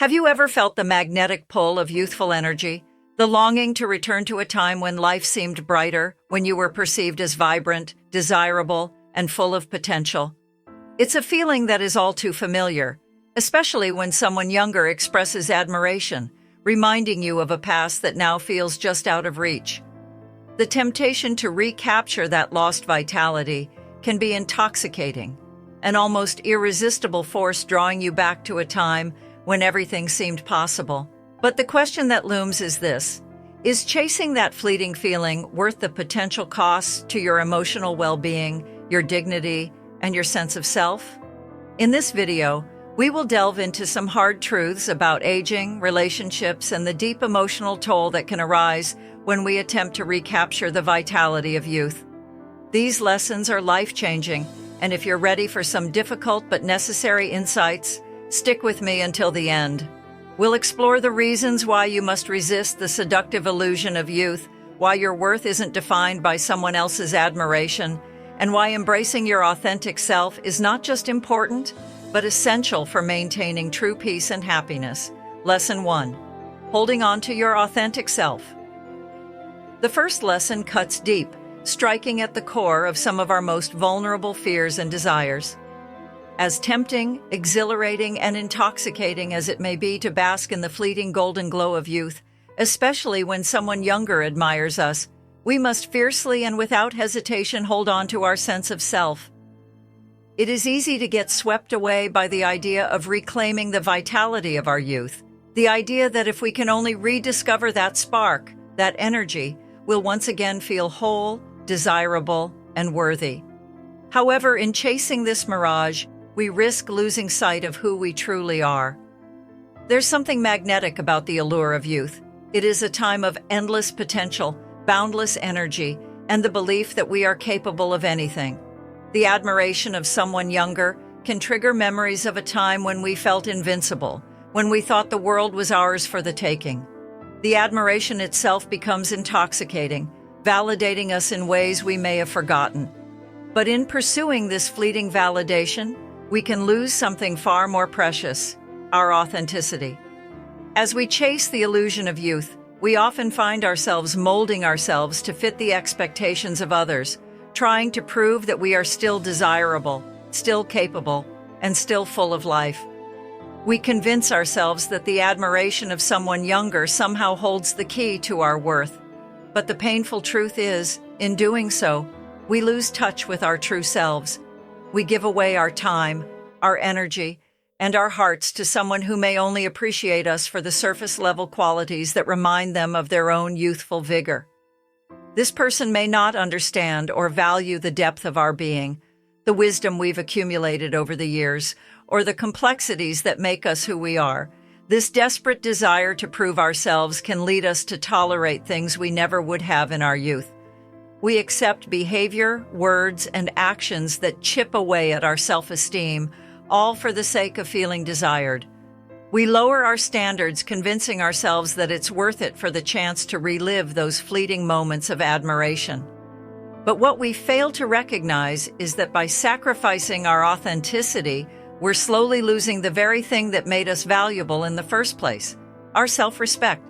Have you ever felt the magnetic pull of youthful energy? The longing to return to a time when life seemed brighter, when you were perceived as vibrant, desirable, and full of potential? It's a feeling that is all too familiar, especially when someone younger expresses admiration, reminding you of a past that now feels just out of reach. The temptation to recapture that lost vitality can be intoxicating, an almost irresistible force drawing you back to a time when everything seemed possible. But the question that looms is this: is chasing that fleeting feeling worth the potential costs to your emotional well-being, your dignity, and your sense of self? In this video, we will delve into some hard truths about aging, relationships, and the deep emotional toll that can arise when we attempt to recapture the vitality of youth. These lessons are life-changing, and if you're ready for some difficult but necessary insights, stick with me until the end. We'll explore the reasons why you must resist the seductive illusion of youth, why your worth isn't defined by someone else's admiration, and why embracing your authentic self is not just important, but essential for maintaining true peace and happiness. Lesson 1. Holding on to your authentic self. The first lesson cuts deep, striking at the core of some of our most vulnerable fears and desires. As tempting, exhilarating, and intoxicating as it may be to bask in the fleeting golden glow of youth, especially when someone younger admires us, we must fiercely and without hesitation hold on to our sense of self. It is easy to get swept away by the idea of reclaiming the vitality of our youth, the idea that if we can only rediscover that spark, that energy, we'll once again feel whole, desirable, and worthy. However, in chasing this mirage, we risk losing sight of who we truly are. There's something magnetic about the allure of youth. It is a time of endless potential, boundless energy, and the belief that we are capable of anything. The admiration of someone younger can trigger memories of a time when we felt invincible, when we thought the world was ours for the taking. The admiration itself becomes intoxicating, validating us in ways we may have forgotten. But in pursuing this fleeting validation, we can lose something far more precious: our authenticity. As we chase the illusion of youth, we often find ourselves molding ourselves to fit the expectations of others, trying to prove that we are still desirable, still capable, and still full of life. We convince ourselves that the admiration of someone younger somehow holds the key to our worth. But the painful truth is, in doing so, we lose touch with our true selves. We give away our time, our energy, and our hearts to someone who may only appreciate us for the surface-level qualities that remind them of their own youthful vigor. This person may not understand or value the depth of our being, the wisdom we've accumulated over the years, or the complexities that make us who we are. This desperate desire to prove ourselves can lead us to tolerate things we never would have in our youth. We accept behavior, words, and actions that chip away at our self-esteem, all for the sake of feeling desired. We lower our standards, convincing ourselves that it's worth it for the chance to relive those fleeting moments of admiration. But what we fail to recognize is that by sacrificing our authenticity, we're slowly losing the very thing that made us valuable in the first place: our self-respect.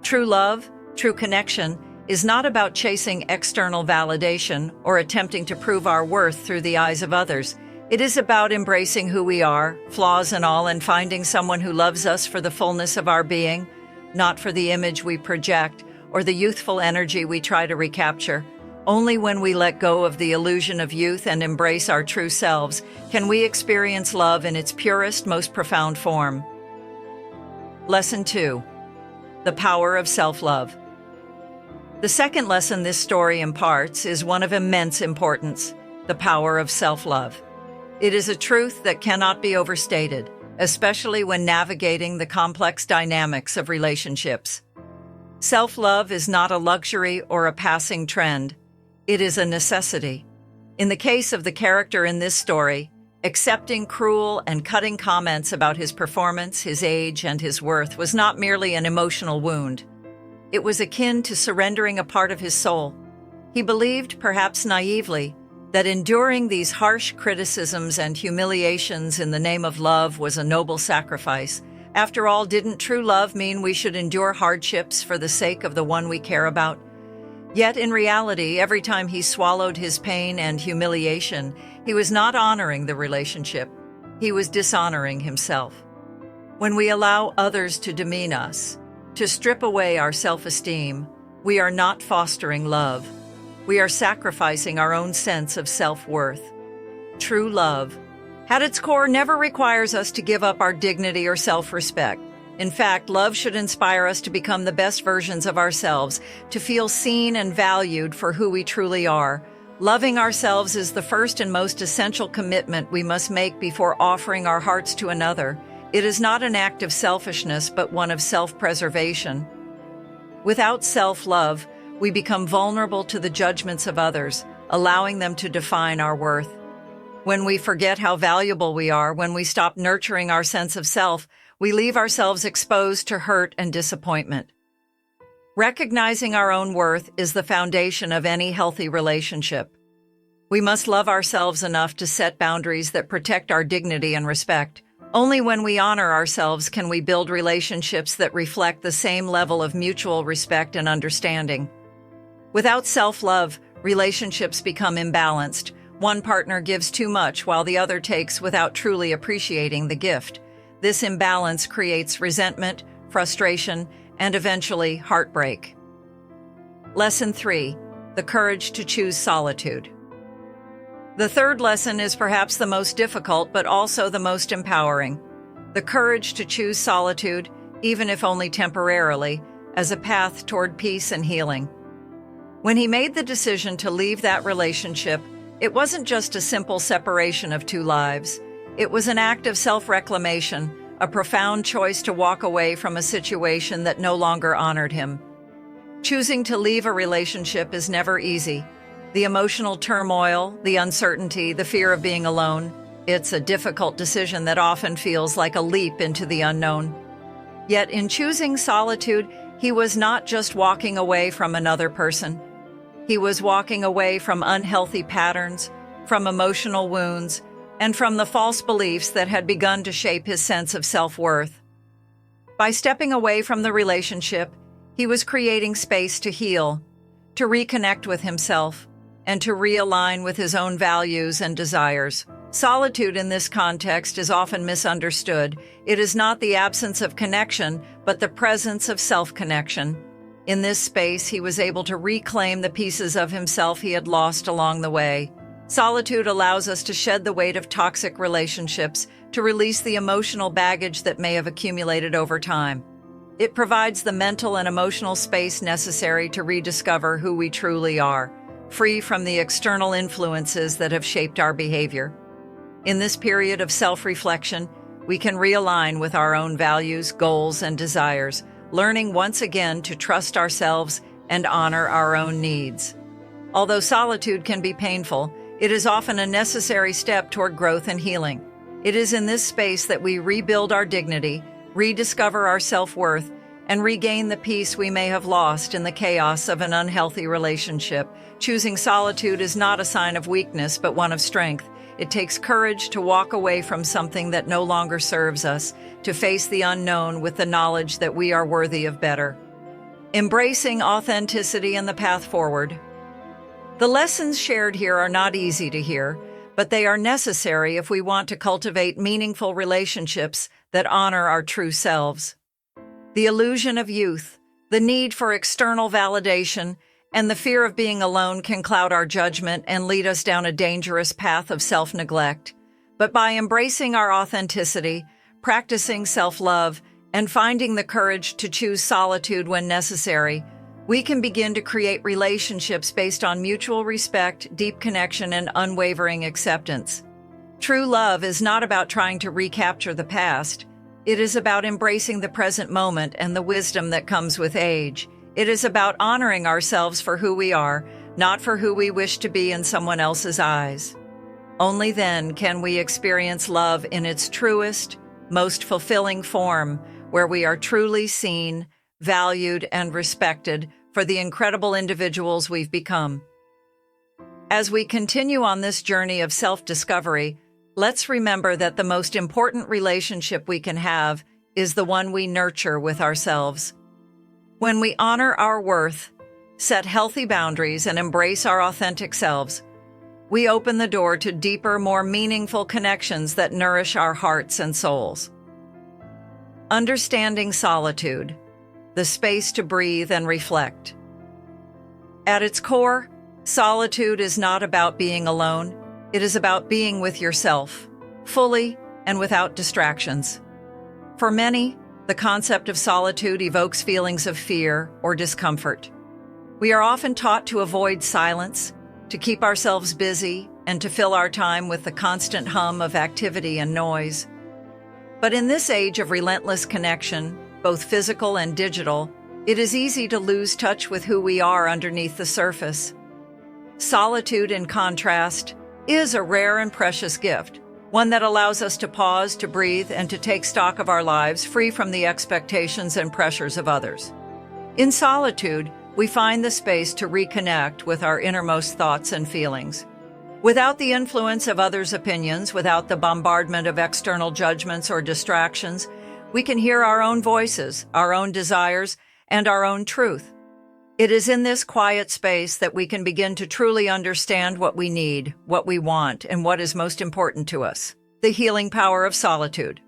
True love, true connection, is not about chasing external validation or attempting to prove our worth through the eyes of others. It is about embracing who we are, flaws and all, and finding someone who loves us for the fullness of our being, not for the image we project or the youthful energy we try to recapture. Only when we let go of the illusion of youth and embrace our true selves can we experience love in its purest, most profound form. Lesson 2. The power of self-love. The second lesson this story imparts is one of immense importance: the power of self-love. It is a truth that cannot be overstated, especially when navigating the complex dynamics of relationships. Self-love is not a luxury or a passing trend. It is a necessity. In the case of the character in this story, accepting cruel and cutting comments about his performance, his age, and his worth was not merely an emotional wound. It was akin to surrendering a part of his soul. He believed, perhaps naively, that enduring these harsh criticisms and humiliations in the name of love was a noble sacrifice, After all, didn't true love mean we should endure hardships for the sake of the one we care about? Yet in reality, every time he swallowed his pain and humiliation, he was not honoring the relationship. He was dishonoring himself. When we allow others to demean us, to strip away our self-esteem, we are not fostering love. We are sacrificing our own sense of self-worth. True love, at its core, never requires us to give up our dignity or self-respect. In fact, love should inspire us to become the best versions of ourselves, to feel seen and valued for who we truly are. Loving ourselves is the first and most essential commitment we must make before offering our hearts to another. It is not an act of selfishness, but one of self-preservation. Without self-love, we become vulnerable to the judgments of others, allowing them to define our worth. When we forget how valuable we are, when we stop nurturing our sense of self, we leave ourselves exposed to hurt and disappointment. Recognizing our own worth is the foundation of any healthy relationship. We must love ourselves enough to set boundaries that protect our dignity and respect. Only when we honor ourselves can we build relationships that reflect the same level of mutual respect and understanding. Without self-love, relationships become imbalanced. One partner gives too much while the other takes without truly appreciating the gift. This imbalance creates resentment, frustration, and eventually heartbreak. Lesson 3: the courage to choose solitude. The third lesson is perhaps the most difficult, but also the most empowering. The courage to choose solitude, even if only temporarily, as a path toward peace and healing. When he made the decision to leave that relationship, it wasn't just a simple separation of two lives. It was an act of self-reclamation, a profound choice to walk away from a situation that no longer honored him. Choosing to leave a relationship is never easy. The emotional turmoil, the uncertainty, the fear of being alone, it's a difficult decision that often feels like a leap into the unknown. Yet in choosing solitude, he was not just walking away from another person. He was walking away from unhealthy patterns, from emotional wounds, and from the false beliefs that had begun to shape his sense of self-worth. By stepping away from the relationship, he was creating space to heal, to reconnect with himself, and to realign with his own values and desires. Solitude in this context is often misunderstood. It is not the absence of connection, but the presence of self-connection. In this space, he was able to reclaim the pieces of himself he had lost along the way. Solitude allows us to shed the weight of toxic relationships, to release the emotional baggage that may have accumulated over time. It provides the mental and emotional space necessary to rediscover who we truly are, free from the external influences that have shaped our behavior. In this period of self-reflection, we can realign with our own values, goals, and desires, learning once again to trust ourselves and honor our own needs. Although solitude can be painful, it is often a necessary step toward growth and healing. It is in this space that we rebuild our dignity, rediscover our self-worth, and regain the peace we may have lost in the chaos of an unhealthy relationship. Choosing solitude is not a sign of weakness, but one of strength. It takes courage to walk away from something that no longer serves us, to face the unknown with the knowledge that we are worthy of better. Embracing authenticity and the path forward. The lessons shared here are not easy to hear, but they are necessary if we want to cultivate meaningful relationships that honor our true selves. The illusion of youth, the need for external validation, and the fear of being alone can cloud our judgment and lead us down a dangerous path of self-neglect. But by embracing our authenticity, practicing self-love, and finding the courage to choose solitude when necessary, we can begin to create relationships based on mutual respect, deep connection, and unwavering acceptance. True love is not about trying to recapture the past. It is about embracing the present moment and the wisdom that comes with age. It is about honoring ourselves for who we are, not for who we wish to be in someone else's eyes. Only then can we experience love in its truest, most fulfilling form, where we are truly seen, valued, and respected for the incredible individuals we've become. As we continue on this journey of self-discovery, let's remember that the most important relationship we can have is the one we nurture with ourselves. When we honor our worth, set healthy boundaries, and embrace our authentic selves, we open the door to deeper, more meaningful connections that nourish our hearts and souls. Understanding solitude, the space to breathe and reflect. At its core, solitude is not about being alone. It is about being with yourself, fully and without distractions. For many, the concept of solitude evokes feelings of fear or discomfort. We are often taught to avoid silence, to keep ourselves busy, and to fill our time with the constant hum of activity and noise. But in this age of relentless connection, both physical and digital, it is easy to lose touch with who we are underneath the surface. Solitude, in contrast, is a rare and precious gift, one that allows us to pause, to breathe, and to take stock of our lives free from the expectations and pressures of others. In solitude, we find the space to reconnect with our innermost thoughts and feelings. Without the influence of others' opinions, without the bombardment of external judgments or distractions, we can hear our own voices, our own desires, and our own truth. It is in this quiet space that we can begin to truly understand what we need, what we want, and what is most important to us. The healing power of solitude.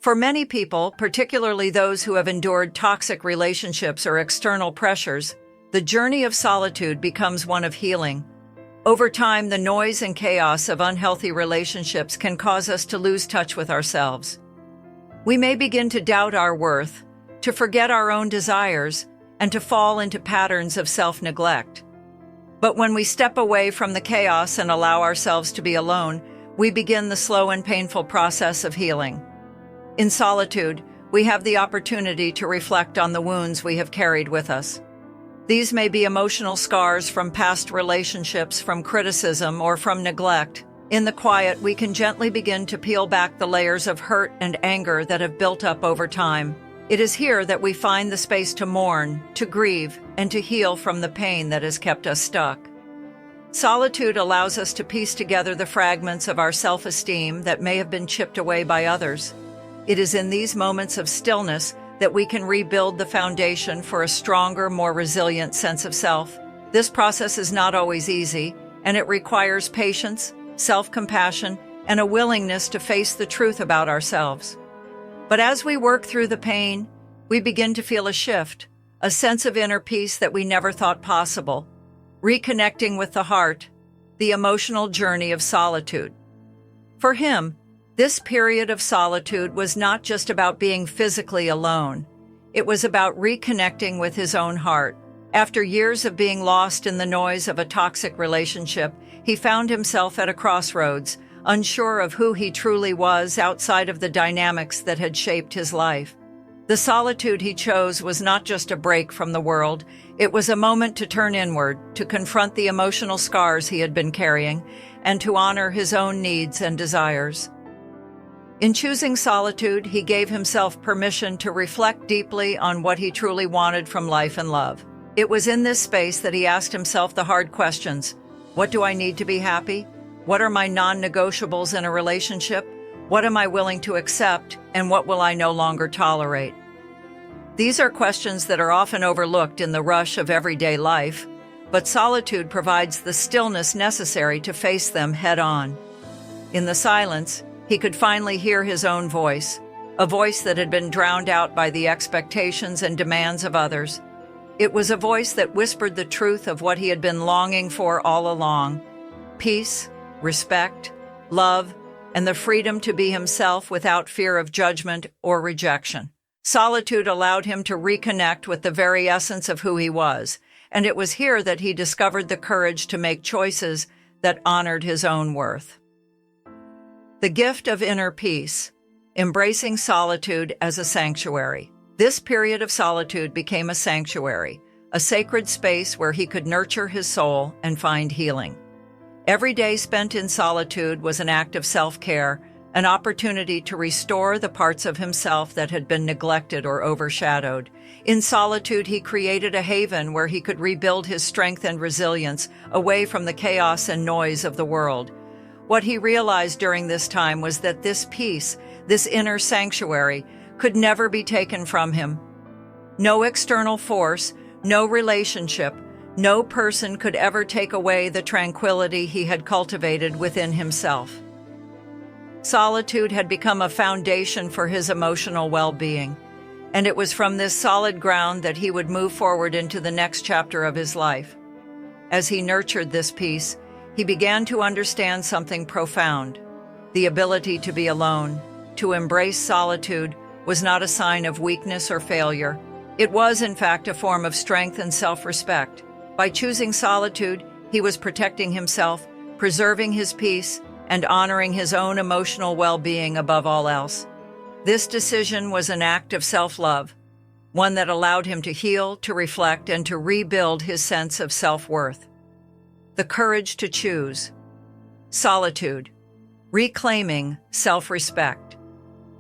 For many people, particularly those who have endured toxic relationships or external pressures, the journey of solitude becomes one of healing. Over time, the noise and chaos of unhealthy relationships can cause us to lose touch with ourselves. We may begin to doubt our worth, to forget our own desires, and to fall into patterns of self-neglect. But when we step away from the chaos and allow ourselves to be alone, we begin the slow and painful process of healing. In solitude, we have the opportunity to reflect on the wounds we have carried with us. These may be emotional scars from past relationships, from criticism, or from neglect. In the quiet, we can gently begin to peel back the layers of hurt and anger that have built up over time. It is here that we find the space to mourn, to grieve, and to heal from the pain that has kept us stuck. Solitude allows us to piece together the fragments of our self-esteem that may have been chipped away by others. It is in these moments of stillness that we can rebuild the foundation for a stronger, more resilient sense of self. This process is not always easy, and it requires patience, self-compassion, and a willingness to face the truth about ourselves. But as we work through the pain, we begin to feel a shift, a sense of inner peace that we never thought possible. Reconnecting with the heart, the emotional journey of solitude. For him, this period of solitude was not just about being physically alone. It was about reconnecting with his own heart. After years of being lost in the noise of a toxic relationship, he found himself at a crossroads, unsure of who he truly was outside of the dynamics that had shaped his life. The solitude he chose was not just a break from the world. It was a moment to turn inward, to confront the emotional scars he had been carrying, and to honor his own needs and desires. In choosing solitude, he gave himself permission to reflect deeply on what he truly wanted from life and love. It was in this space that he asked himself the hard questions. What do I need to be happy? What are my non-negotiables in a relationship? What am I willing to accept? And what will I no longer tolerate? These are questions that are often overlooked in the rush of everyday life, but solitude provides the stillness necessary to face them head-on. In the silence, he could finally hear his own voice, a voice that had been drowned out by the expectations and demands of others. It was a voice that whispered the truth of what he had been longing for all along: peace, respect, love, and the freedom to be himself without fear of judgment or rejection. Solitude allowed him to reconnect with the very essence of who he was, and it was here that he discovered the courage to make choices that honored his own worth. The gift of inner peace, embracing solitude as a sanctuary. This period of solitude became a sanctuary, a sacred space where he could nurture his soul and find healing. Every day spent in solitude was an act of self-care, an opportunity to restore the parts of himself that had been neglected or overshadowed. In solitude, he created a haven where he could rebuild his strength and resilience away from the chaos and noise of the world. What he realized during this time was that this peace, this inner sanctuary, could never be taken from him. No external force, no relationship, no person could ever take away the tranquility he had cultivated within himself. Solitude had become a foundation for his emotional well-being, and it was from this solid ground that he would move forward into the next chapter of his life. As he nurtured this peace, he began to understand something profound. The ability to be alone, to embrace solitude, was not a sign of weakness or failure. It was, in fact, a form of strength and self-respect. By choosing solitude, he was protecting himself, preserving his peace, and honoring his own emotional well-being above all else. This decision was an act of self-love, one that allowed him to heal, to reflect, and to rebuild his sense of self-worth. The courage to choose. Solitude. Reclaiming self-respect.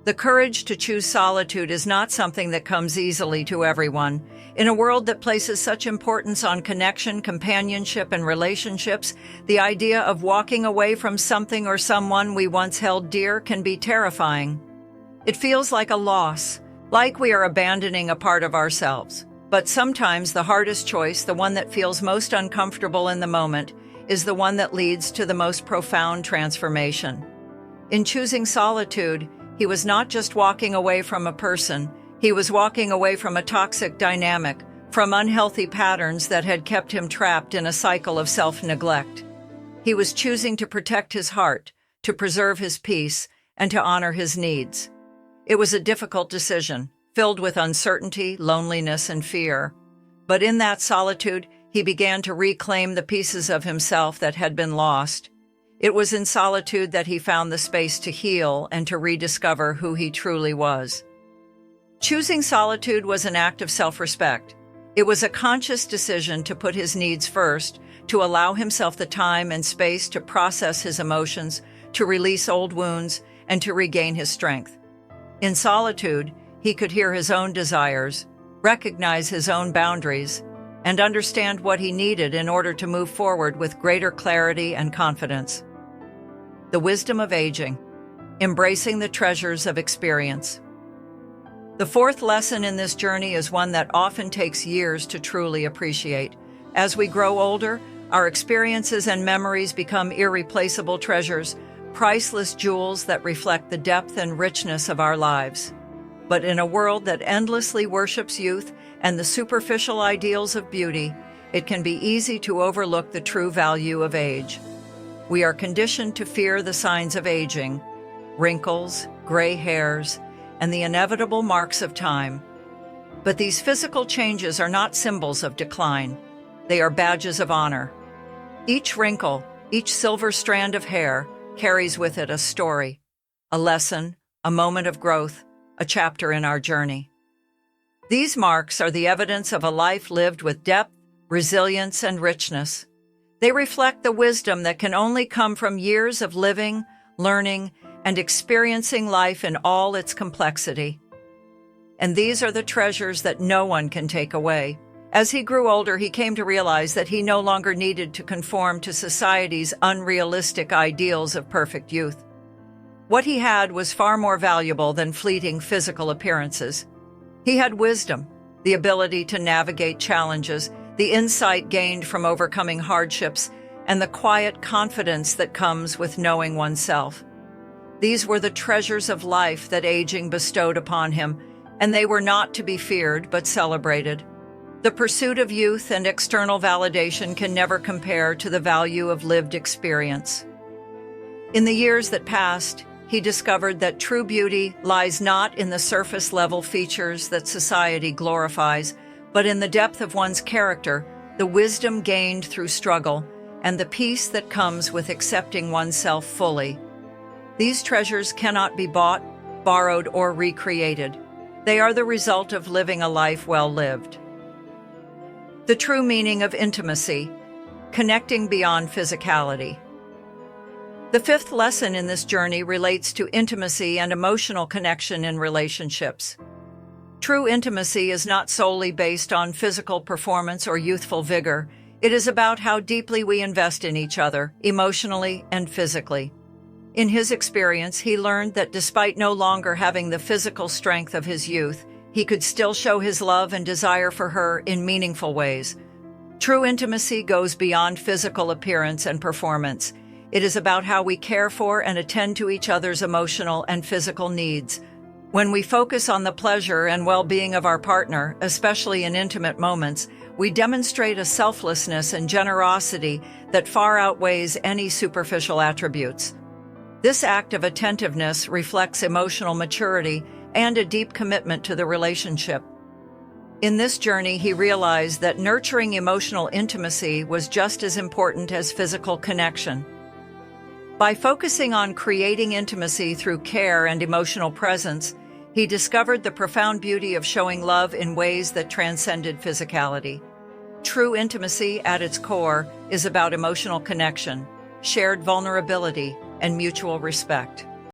The courage to choose solitude is not something that comes easily to everyone. In a world that places such importance on connection, companionship, and relationships, the idea of walking away from something or someone we once held dear can be terrifying. It feels like a loss, like we are abandoning a part of ourselves. But sometimes the hardest choice, the one that feels most uncomfortable in the moment, is the one that leads to the most profound transformation. In choosing solitude, he was not just walking away from a person, he was walking away from a toxic dynamic, from unhealthy patterns that had kept him trapped in a cycle of self-neglect. He was choosing to protect his heart, to preserve his peace, and to honor his needs. It was a difficult decision, filled with uncertainty, loneliness, and fear. But in that solitude, he began to reclaim the pieces of himself that had been lost. It was in solitude that he found the space to heal and to rediscover who he truly was. Choosing solitude was an act of self-respect. It was a conscious decision to put his needs first, to allow himself the time and space to process his emotions, to release old wounds, and to regain his strength. In solitude, he could hear his own desires, recognize his own boundaries, and understand what he needed in order to move forward with greater clarity and confidence. The wisdom of aging, embracing the treasures of experience. The fourth lesson in this journey is one that often takes years to truly appreciate. As we grow older, our experiences and memories become irreplaceable treasures, priceless jewels that reflect the depth and richness of our lives. But in a world that endlessly worships youth and the superficial ideals of beauty, it can be easy to overlook the true value of age. We are conditioned to fear the signs of aging, wrinkles, gray hairs, and the inevitable marks of time. But these physical changes are not symbols of decline. They are badges of honor. Each wrinkle, each silver strand of hair, carries with it a story, a lesson, a moment of growth, a chapter in our journey. These marks are the evidence of a life lived with depth, resilience, and richness. They reflect the wisdom that can only come from years of living, learning, and experiencing life in all its complexity. And these are the treasures that no one can take away. As he grew older, he came to realize that he no longer needed to conform to society's unrealistic ideals of perfect youth. What he had was far more valuable than fleeting physical appearances. He had wisdom, the ability to navigate challenges, the insight gained from overcoming hardships, and the quiet confidence that comes with knowing oneself. These were the treasures of life that aging bestowed upon him, and they were not to be feared but celebrated. The pursuit of youth and external validation can never compare to the value of lived experience. In the years that passed, he discovered that true beauty lies not in the surface-level features that society glorifies, but in the depth of one's character, the wisdom gained through struggle, and the peace that comes with accepting oneself fully. These treasures cannot be bought, borrowed, or recreated. They are the result of living a life well lived. The true meaning of intimacy, connecting beyond physicality. The fifth lesson in this journey relates to intimacy and emotional connection in relationships. True intimacy is not solely based on physical performance or youthful vigor. It is about how deeply we invest in each other, emotionally and physically. In his experience, he learned that despite no longer having the physical strength of his youth, he could still show his love and desire for her in meaningful ways. True intimacy goes beyond physical appearance and performance. It is about how we care for and attend to each other's emotional and physical needs. When we focus on the pleasure and well-being of our partner, especially in intimate moments, we demonstrate a selflessness and generosity that far outweighs any superficial attributes. This act of attentiveness reflects emotional maturity and a deep commitment to the relationship. In this journey, he realized that nurturing emotional intimacy was just as important as physical connection. By focusing on creating intimacy through care and emotional presence, he discovered the profound beauty of showing love in ways that transcended physicality. True intimacy, at its core, is about emotional connection, shared vulnerability, and mutual respect.